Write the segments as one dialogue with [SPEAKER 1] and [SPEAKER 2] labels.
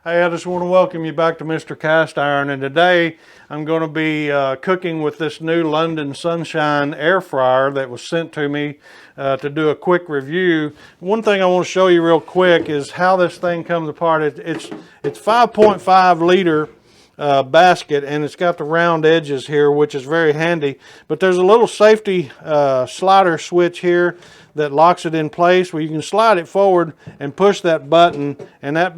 [SPEAKER 1] Hey, I just want to welcome you back to Mr. Cast Iron, and today I'm going to be cooking with this new London Sunshine air fryer that was sent to me to do a quick review. One thing I want to show you real quick is how this thing comes apart. It's 5.5 liter basket, and it's got the round edges here, which is very handy, but there's a little safety slider switch here that locks it in place where you can slide it forward and push that button, and that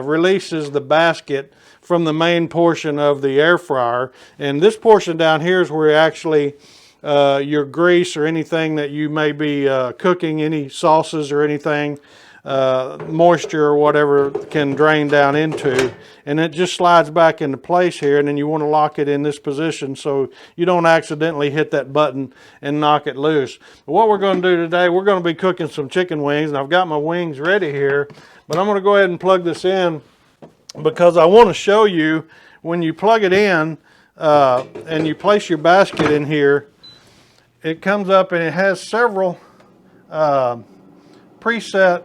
[SPEAKER 1] releases the basket from the main portion of the air fryer. And this portion down here is where actually your grease or anything that you may be cooking, any sauces or anything, moisture or whatever, can drain down into, and it just slides back into place here. And then you want to lock it in this position so you don't accidentally hit that button and knock it loose. But what we're going to do today, we're going to be cooking some chicken wings, and I've got my wings ready here, but I'm going to go ahead and plug this in because I want to show you when you plug it in and you place your basket in here, it comes up and it has several preset,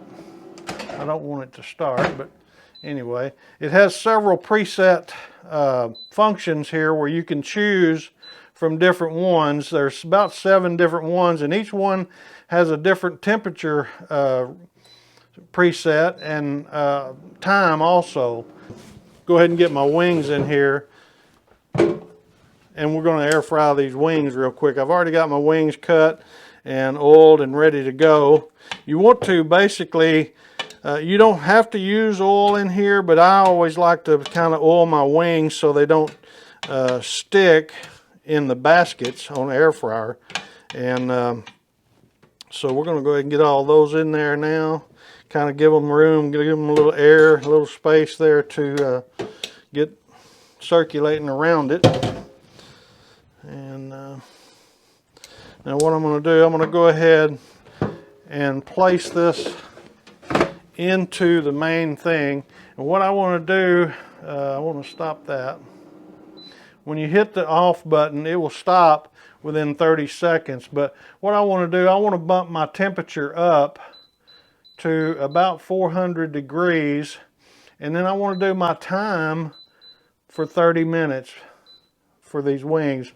[SPEAKER 1] I don't want it to start, but anyway, it has several preset functions here where you can choose from different ones. There's about 7 different ones, and each one has a different temperature preset and time also. Go ahead and get my wings in here, and we're going to air fry these wings real quick. I've already got my wings cut and oiled and ready to go. You want to basically, you don't have to use oil in here, but I always like to kind of oil my wings so they don't stick in the baskets on the air fryer. And so we're going to go ahead and get all those in there now. Kind of give them room, give them a little air, a little space there to get circulating around it. And now what I'm going to do, I'm going to go ahead and place this into the main thing. And what I want to do, I want to stop that. When you hit the off button, it will stop within 30 seconds. But what I want to do, I want to bump my temperature up to about 400 degrees. And then I want to do my time for 30 minutes for these wings.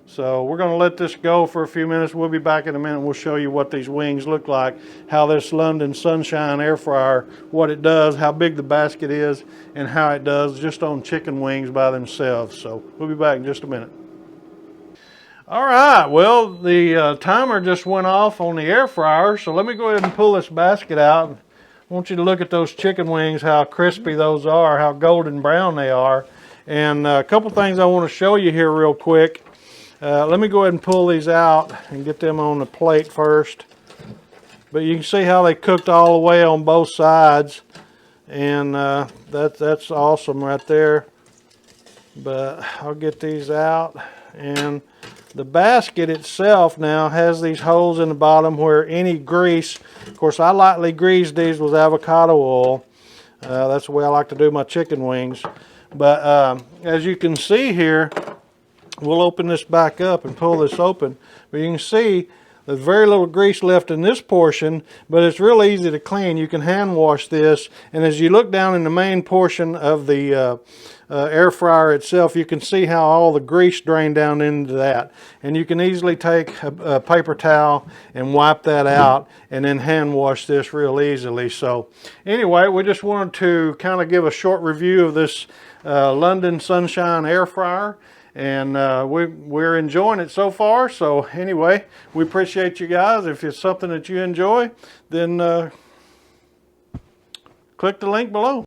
[SPEAKER 1] So we're going to let this go for a few minutes. We'll be back in a minute and we'll show you what these wings look like, how this London Sunshine air fryer, what it does, how big the basket is, and how it does just on chicken wings by themselves. So we'll be back in just a minute. All right, well, the timer just went off on the air fryer, so let me go ahead and pull this basket out. I want you to look at those chicken wings, how crispy those are, how golden brown they are. And a couple things I want to show you here real quick. Let me go ahead and pull these out and get them on the plate first. But you can see how they cooked all the way on both sides, and that's awesome right there. But I'll get these out, and the basket itself now has these holes in the bottom where any grease, of course I lightly greased these with avocado oil. That's the way I like to do my chicken wings. But as you can see here, we'll open this back up and pull this open. But you can see there's very little grease left in this portion, but it's real easy to clean. You can hand wash this, and as you look down in the main portion of the air fryer itself, you can see how all the grease drained down into that. And you can easily take a paper towel and wipe that out and then hand wash this real easily. So anyway, we just wanted to kind of give a short review of this London Sunshine air fryer. And we're enjoying it so far. So anyway, we appreciate you guys. If it's something that you enjoy, then click the link below.